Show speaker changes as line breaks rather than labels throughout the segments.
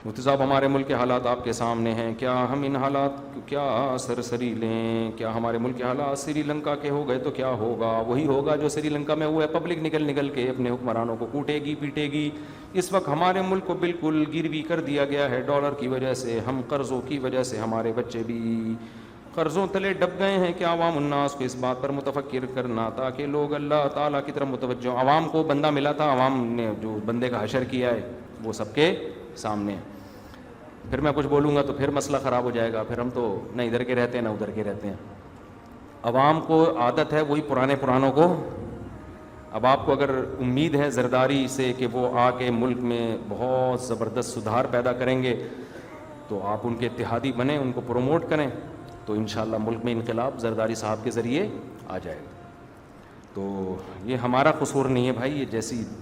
مفتی صاحب ہمارے ملک کے حالات آپ کے سامنے ہیں، کیا ہم ان حالات کو کیا سرسری لیں؟ کیا ہمارے ملک کے حالات سری لنکا کے ہو گئے تو کیا ہوگا؟ وہی ہوگا جو سری لنکا میں ہوا ہے، پبلک نکل کے اپنے حکمرانوں کو کوٹے گی پیٹے گی۔ اس وقت ہمارے ملک کو بالکل گروی کر دیا گیا ہے ڈالر کی وجہ سے، ہم قرضوں کی وجہ سے ہمارے بچے بھی قرضوں تلے ڈب گئے ہیں۔ کہ عوام الناس کو اس بات پر متفکر کرنا تاکہ لوگ اللہ تعالیٰ کی طرف متوجہ ہوں۔ عوام کو بندہ ملا تھا، عوام نے جو بندے کا حشر کیا ہے وہ سب کے سامنے ہے۔ پھر میں کچھ بولوں گا تو پھر مسئلہ خراب ہو جائے گا، پھر ہم تو نہ ادھر کے رہتے ہیں نہ ادھر کے رہتے ہیں۔ عوام کو عادت ہے وہی پرانوں کو۔ اب آپ کو اگر امید ہے زرداری سے کہ وہ آ کے ملک میں بہت زبردست سدھار پیدا کریں گے تو آپ ان کے اتحادی بنیں، ان کو پروموٹ کریں، تو انشاءاللہ ملک میں انقلاب زرداری صاحب کے ذریعے آ جائے گا۔ تو یہ ہمارا قصور نہیں ہے بھائی، یہ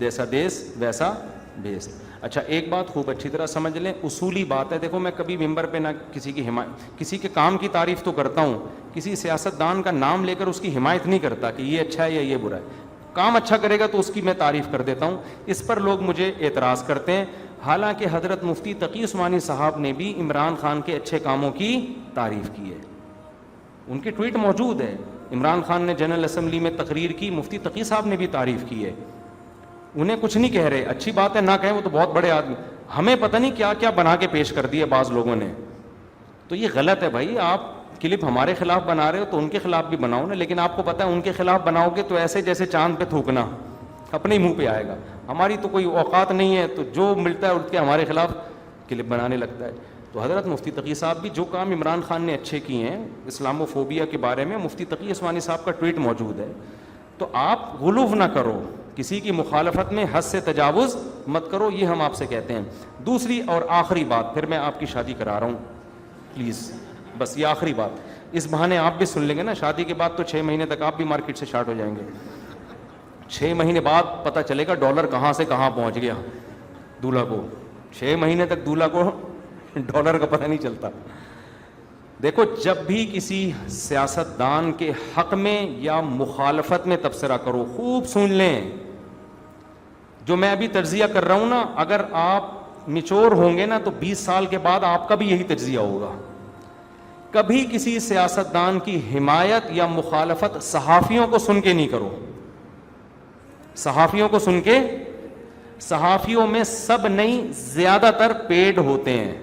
جیسا دیس ویسا بیس۔ اچھا ایک بات خوب اچھی طرح سمجھ لیں، اصولی بات ہے۔ دیکھو میں کبھی ممبر پہ نہ کسی کے کام کی تعریف تو کرتا ہوں، کسی سیاستدان کا نام لے کر اس کی حمایت نہیں کرتا کہ یہ اچھا ہے یا یہ برا ہے۔ کام اچھا کرے گا تو اس کی میں تعریف کر دیتا ہوں، اس پر لوگ مجھے اعتراض کرتے ہیں۔ حالانکہ حضرت مفتی تقی عثمانی صاحب نے بھی عمران خان کے اچھے کاموں کی تعریف کی ہے، ان کی ٹویٹ موجود ہے۔ عمران خان نے جنرل اسمبلی میں تقریر کی، مفتی تقی صاحب نے بھی تعریف کی ہے۔ انہیں کچھ نہیں کہہ رہے، اچھی بات ہے نہ کہیں، وہ تو بہت بڑے آدمی، ہمیں پتہ نہیں کیا کیا بنا کے پیش کر دیا بعض لوگوں نے۔ تو یہ غلط ہے بھائی، آپ کلپ ہمارے خلاف بنا رہے ہو تو ان کے خلاف بھی بناؤ نا، لیکن آپ کو پتہ ہے ان کے خلاف بناؤ گے تو ایسے جیسے چاند پہ تھوکنا، اپنے ہی منہ پہ آئے گا۔ ہماری تو کوئی اوقات نہیں ہے، تو جو ملتا ہے اٹھ کے ہمارے خلاف کلپ بنانے لگتا ہے۔ تو حضرت مفتی تقی صاحب بھی جو کام عمران خان نے اچھے کیے ہیں اسلامو فوبیا کے بارے میں، مفتی تقی عثمانی صاحب کا ٹویٹ موجود ہے۔ تو آپ غلو نہ کرو، کسی کی مخالفت میں حد سے تجاوز مت کرو، یہ ہم آپ سے کہتے ہیں۔ دوسری اور آخری بات، پھر میں آپ کی شادی کرا رہا ہوں پلیز، بس یہ آخری بات، اس بہانے آپ بھی سن لیں گے نا، شادی کے بعد تو 6 مہینے تک آپ بھی مارکیٹ سے شارٹ ہو جائیں گے۔ 6 مہینے بعد پتہ چلے گا ڈالر کہاں سے کہاں پہنچ گیا دولہا کو، 6 مہینے تک دولہا کو ڈالر کا پتہ نہیں چلتا۔ دیکھو جب بھی کسی سیاستدان کے حق میں یا مخالفت میں تبصرہ کرو، خوب سن لیں، جو میں ابھی تجزیہ کر رہا ہوں نا، اگر آپ میچور ہوں گے نا تو 20 سال کے بعد آپ کا بھی یہی تجزیہ ہوگا۔ کبھی کسی سیاستدان کی حمایت یا مخالفت صحافیوں کو سن کے نہیں کرو، صحافیوں کو سن کے، صحافیوں میں سب نہیں زیادہ تر پیڈ ہوتے ہیں۔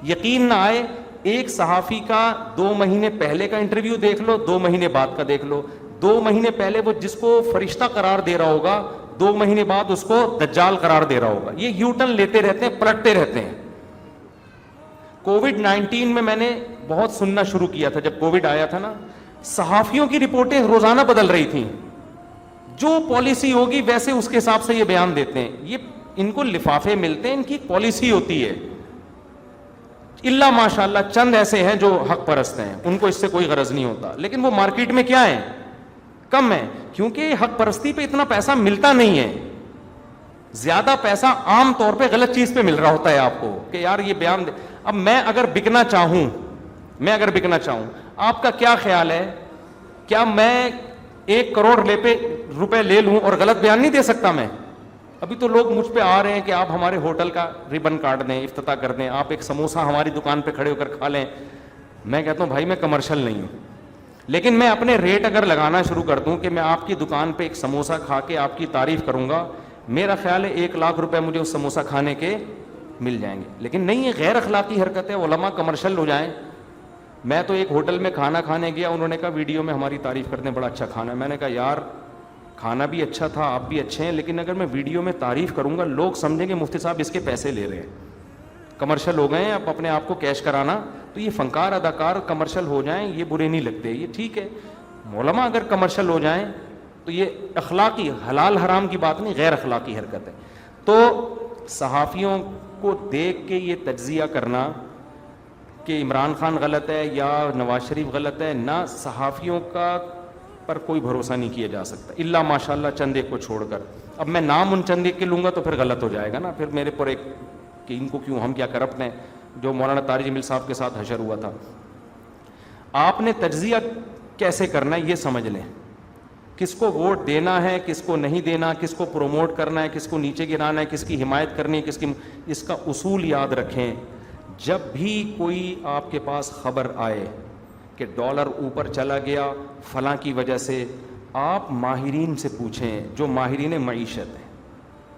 یقین نہ آئے، ایک صحافی کا 2 مہینے پہلے کا انٹرویو دیکھ لو، 2 مہینے بعد کا دیکھ لو۔ 2 مہینے پہلے وہ جس کو فرشتہ قرار دے رہا ہوگا، 2 مہینے بعد اس کو دجال قرار دے رہا ہوگا۔ یہ یو ٹرن لیتے رہتے ہیں، پلٹتے رہتے ہیں۔ کووڈ-19 میں نے بہت سننا شروع کیا تھا، جب کووڈ آیا تھا نا، صحافیوں کی رپورٹیں روزانہ بدل رہی تھیں، جو پالیسی ہوگی ویسے اس کے حساب سے یہ بیان دیتے ہیں۔ یہ ان کو لفافے ملتے ہیں، ان کی پالیسی ہوتی ہے۔ اللہ ماشاءاللہ چند ایسے ہیں جو حق پرست ہیں، ان کو اس سے کوئی غرض نہیں ہوتا، لیکن وہ مارکیٹ میں کیا ہیں؟ کم ہے، کیونکہ حق پرستی پہ اتنا پیسہ ملتا نہیں ہے۔ زیادہ پیسہ عام طور پہ غلط چیز پہ مل رہا ہوتا ہے آپ کو، کہ یار یہ بیان دے۔ اب میں اگر بکنا چاہوں، آپ کا کیا خیال ہے؟ کیا میں 1 کروڑ روپے لے لوں اور غلط بیان نہیں دے سکتا میں؟ ابھی تو لوگ مجھ پہ آ رہے ہیں کہ آپ ہمارے ہوٹل کا ریبن کاٹ دیں، افتتاح کر دیں، آپ ایک سموسہ ہماری دکان پہ کھڑے ہو کر کھا لیں۔ میں کہتا ہوں بھائی میں کمرشل نہیں ہوں، لیکن میں اپنے ریٹ اگر لگانا شروع کر دوں کہ میں آپ کی دکان پہ ایک سموسہ کھا کے آپ کی تعریف کروں گا، میرا خیال ہے 1 لاکھ روپے مجھے اس سموسہ کھانے کے مل جائیں گے۔ لیکن نہیں، یہ غیر اخلاقی حرکت ہے، علماء کمرشل ہو جائیں۔ میں تو ایک ہوٹل میں کھانا کھانے گیا، انہوں نے کہا ویڈیو میں ہماری تعریف کرتے ہیں، بڑا اچھا کھانا ہے۔ میں نے کہا یار کھانا بھی اچھا تھا، آپ بھی اچھے ہیں، لیکن اگر میں ویڈیو میں تعریف کروں گا لوگ سمجھیں گے مفتی صاحب اس کے پیسے لے رہے ہیں، کمرشل ہو گئے ہیں، اب اپنے آپ کو کیش کرانا۔ تو یہ فنکار اداکار کمرشل ہو جائیں یہ برے نہیں لگتے، یہ ٹھیک ہے۔ علماء اگر کمرشل ہو جائیں تو یہ اخلاقی، حلال حرام کی بات نہیں، غیر اخلاقی حرکت ہے۔ تو صحافیوں کو دیکھ کے یہ تجزیہ کرنا کہ عمران خان غلط ہے یا نواز شریف غلط ہے، نہ، صحافیوں کا پر کوئی بھروسہ نہیں کیا جا سکتا، الا ماشاءاللہ چند ایک کو چھوڑ کر۔ اب میں نام ان چند ایک کے لوں گا تو پھر غلط ہو جائے گا نا، پھر میرے پر ایک کہ ان کو کیوں، ہم کیا کرپٹ ہیں، جو مولانا طارق جمیل صاحب کے ساتھ حشر ہوا تھا۔ آپ نے تجزیہ کیسے کرنا ہے یہ سمجھ لیں کس کو ووٹ دینا ہے, کس کو نہیں دینا, کس کو پروموٹ کرنا ہے, کس کو نیچے گرانا ہے, کس کی حمایت کرنی ہے, کس کی. اس کا اصول یاد رکھیں. جب بھی کوئی آپ کے پاس خبر آئے کہ ڈالر اوپر چلا گیا فلاں کی وجہ سے, آپ ماہرین سے پوچھیں, جو ماہرین معیشت ہیں.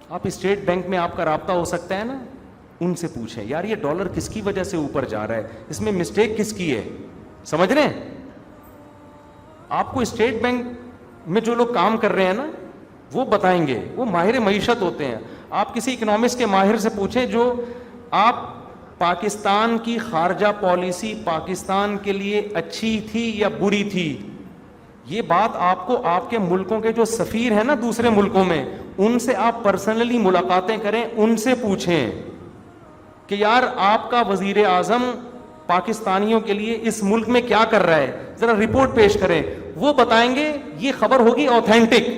آپ اسٹیٹ بینک میں آپ کا رابطہ ہو سکتا ہے نا, ان سے پوچھیں یار یہ ڈالر کس کی وجہ سے اوپر جا رہا ہے, اس میں مسٹیک کس کی ہے. سمجھ رہے ہیں؟ آپ کو اسٹیٹ بینک میں جو لوگ کام کر رہے ہیں نا وہ بتائیں گے, وہ ماہر معیشت ہوتے ہیں. آپ کسی اکنامکس کے ماہر سے پوچھیں جو آپ پاکستان کی خارجہ پالیسی پاکستان کے لیے اچھی تھی یا بری تھی, یہ بات آپ کو آپ کے ملکوں کے جو سفیر ہیں نا دوسرے ملکوں میں, ان سے آپ پرسنلی ملاقاتیں کریں, ان سے پوچھیں کہ یار آپ کا وزیر اعظم پاکستانیوں کے لیے اس ملک میں کیا کر رہا ہے, ذرا رپورٹ پیش کریں. وہ بتائیں گے, یہ خبر ہوگی آتھینٹک.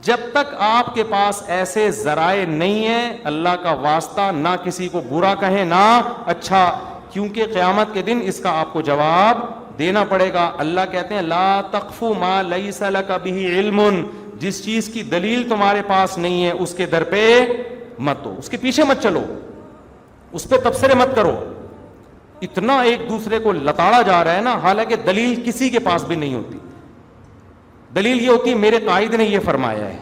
جب تک آپ کے پاس ایسے ذرائع نہیں ہیں, اللہ کا واسطہ نہ کسی کو برا کہیں نہ اچھا, کیونکہ قیامت کے دن اس کا آپ کو جواب دینا پڑے گا. اللہ کہتے ہیں لا تقف ما لیس لک بہ علم, جس چیز کی دلیل تمہارے پاس نہیں ہے اس کے در پہ مت ہو, اس کے پیچھے مت چلو, اس پہ تبصرے مت کرو. اتنا ایک دوسرے کو لتاڑا جا رہا ہے نا, حالانکہ دلیل کسی کے پاس بھی نہیں ہوتی. دلیل یہ ہوتی ہے میرے قائد نے یہ فرمایا ہے.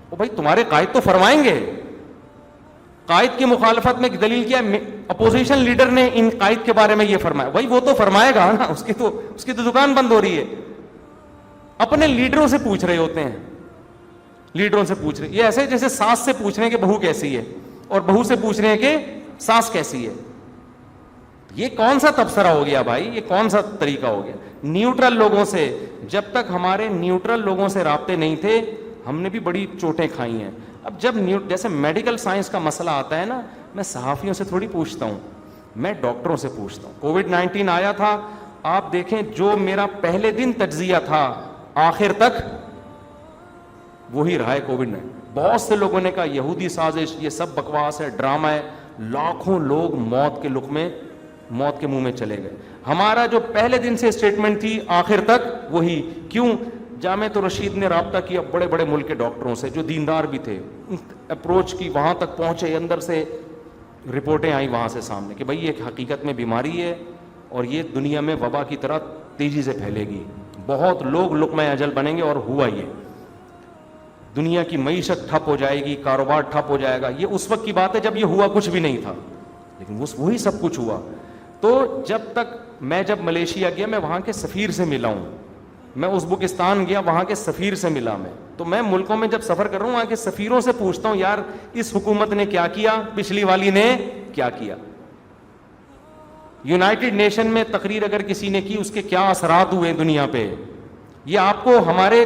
او بھائی تمہارے قائد تو فرمائیں گے, قائد کی مخالفت میں دلیل کیا ہے, اپوزیشن لیڈر نے ان قائد کے بارے میں یہ فرمایا, بھائی وہ تو فرمائے گا نا, اس کی تو دکان بند ہو رہی ہے. اپنے لیڈروں سے پوچھ رہے ہوتے ہیں, لیڈروں سے پوچھ رہے, یہ ایسے جیسے ساس سے پوچھ رہے ہیں کہ بہو کیسی ہے, اور بہو سے پوچھ رہے ہیں کہ ساس کیسی ہے. یہ کون سا تبصرہ ہو گیا بھائی, یہ کون سا طریقہ ہو گیا. نیوٹرل لوگوں سے, جب تک ہمارے نیوٹرل لوگوں سے رابطے نہیں تھے ہم نے بھی بڑی چوٹیں کھائی ہیں. اب جب جیسے میڈیکل سائنس کا مسئلہ آتا ہے نا, میں صحافیوں سے تھوڑی پوچھتا ہوں, میں ڈاکٹروں سے پوچھتا ہوں. کووڈ-19 آیا تھا, آپ دیکھیں جو میرا پہلے دن تجزیہ تھا آخر تک وہی رہا ہے کووڈ-19. بہت سے لوگوں نے کہا یہودی سازش, یہ سب بکواس ہے, ڈرامہ ہے. لاکھوں لوگ موت کے لقمے, موت کے منہ میں چلے گئے. ہمارا جو پہلے دن سے اسٹیٹمنٹ تھی آخر تک وہی. کیوں؟ جامعۃ الرشید نے رابطہ کیا بڑے بڑے ملک کے ڈاکٹروں سے جو دیندار بھی تھے, اپروچ کی, وہاں تک پہنچے, اندر سے رپورٹیں آئیں وہاں سے سامنے کہ بھائی یہ حقیقت میں بیماری ہے اور یہ دنیا میں وبا کی طرح تیزی سے پھیلے گی, بہت لوگ لقمہ اجل بنیں گے. اور ہوا یہ, دنیا کی معیشت ٹھپ ہو جائے گی, کاروبار ٹھپ ہو جائے گا. یہ اس وقت کی بات ہے جب یہ ہوا کچھ بھی نہیں تھا, لیکن وہی سب کچھ ہوا. تو جب تک میں جب ملیشیا گیا میں وہاں کے سفیر سے ملا ہوں, میں ازبکستان گیا وہاں کے سفیر سے ملا. تو میں ملکوں میں جب سفر کر رہا ہوں وہاں کے سفیروں سے پوچھتا ہوں یار اس حکومت نے کیا کیا, پچھلی والی نے کیا کیا. یونائٹڈ نیشن میں تقریر اگر کسی نے کی اس کے کیا اثرات ہوئے دنیا پہ, یہ آپ کو ہمارے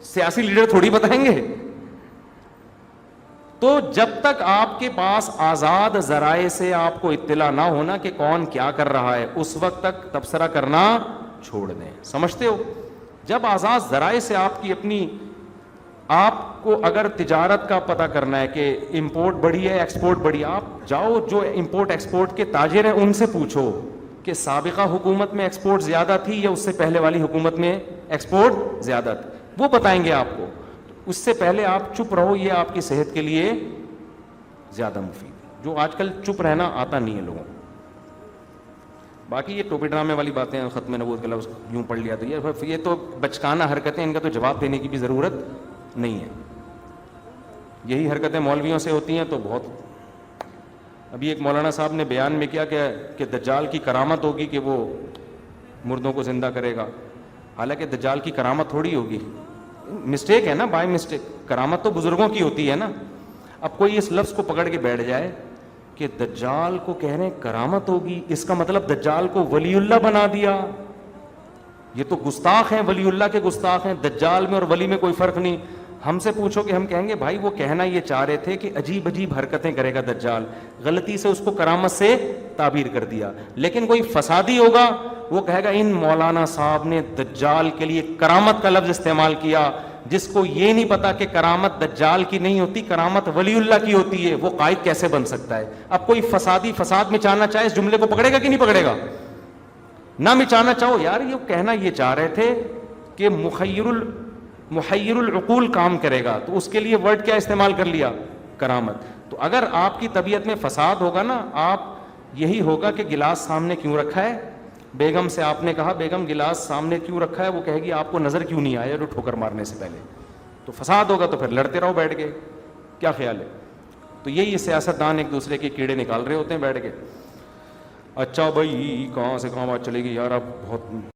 سیاسی لیڈر تھوڑی بتائیں گے. تو جب تک آپ کے پاس آزاد ذرائع سے آپ کو اطلاع نہ ہونا کہ کون کیا کر رہا ہے, اس وقت تک تبصرہ کرنا چھوڑ دیں. سمجھتے ہو؟ جب آزاد ذرائع سے آپ کی اپنی, آپ کو اگر تجارت کا پتہ کرنا ہے کہ امپورٹ بڑھی ہے ایکسپورٹ بڑھی, آپ جاؤ جو امپورٹ ایکسپورٹ کے تاجر ہیں ان سے پوچھو کہ سابقہ حکومت میں ایکسپورٹ زیادہ تھی یا اس سے پہلے والی حکومت میں ایکسپورٹ زیادہ تھی, وہ بتائیں گے آپ کو. اس سے پہلے آپ چپ رہو, یہ آپ کی صحت کے لیے زیادہ مفید ہے. جو آج کل چپ رہنا آتا نہیں ہے لوگوں کو. باقی یہ ٹوپی ڈرامے والی باتیں ہیں, ختم نبوت کا لفظ یوں پڑھ لیا تو یہ تو بچکانہ حرکتیں, ان کا تو جواب دینے کی بھی ضرورت نہیں ہے. یہی حرکتیں مولویوں سے ہوتی ہیں تو بہت. ابھی ایک مولانا صاحب نے بیان میں کیا کہ دجال کی کرامت ہوگی کہ وہ مردوں کو زندہ کرے گا. حالانکہ دجال کی کرامت تھوڑی ہوگی, مسٹیک ہے نا, بائی مسٹیک. کرامت تو بزرگوں کی ہوتی ہے نا. اب کوئی اس لفظ کو پکڑ کے بیٹھ جائے کہ دجال کو کہہ رہے ہیں کرامت ہوگی, اس کا مطلب دجال کو ولی اللہ بنا دیا. یہ تو گستاخ ہیں, ولی اللہ کے گستاخ ہیں. دجال میں اور ولی میں کوئی فرق نہیں. ہم سے پوچھو کہ ہم کہیں گے بھائی وہ کہنا یہ چاہ رہے تھے کہ عجیب عجیب حرکتیں کرے گا دجال, غلطی سے اس کو کرامت سے تعبیر کر دیا. لیکن کوئی فسادی ہوگا وہ کہے گا ان مولانا صاحب نے دجال کے لیے کرامت کا لفظ استعمال کیا, جس کو یہ نہیں پتا کہ کرامت دجال کی نہیں ہوتی, کرامت ولی اللہ کی ہوتی ہے. وہ قائد کیسے بن سکتا ہے؟ اب کوئی فسادی فساد مچانا چاہے اس جملے کو پکڑے گا کہ نہیں پکڑے گا؟ نہ مچانا چاہو یار, یہ کہنا یہ چاہ رہے تھے کہ محیر العقول کام کرے گا. تو اس کے لیے ورڈ کیا استعمال کر لیا؟ کرامت. تو اگر آپ کی طبیعت میں فساد ہوگا نا, آپ یہی ہوگا کہ گلاس سامنے کیوں رکھا ہے. بیگم سے آپ نے کہا بیگم گلاس سامنے کیوں رکھا ہے, وہ کہے گی آپ کو نظر کیوں نہیں آیا جو ٹھوکر مارنے سے پہلے. تو فساد ہوگا تو پھر لڑتے رہو بیٹھ کے. کیا خیال ہے؟ تو یہی سیاستدان ایک دوسرے کے کیڑے نکال رہے ہوتے ہیں بیٹھ کے. اچھا بھائی کہاں سے کہاں بات چلے گی یار, اب بہت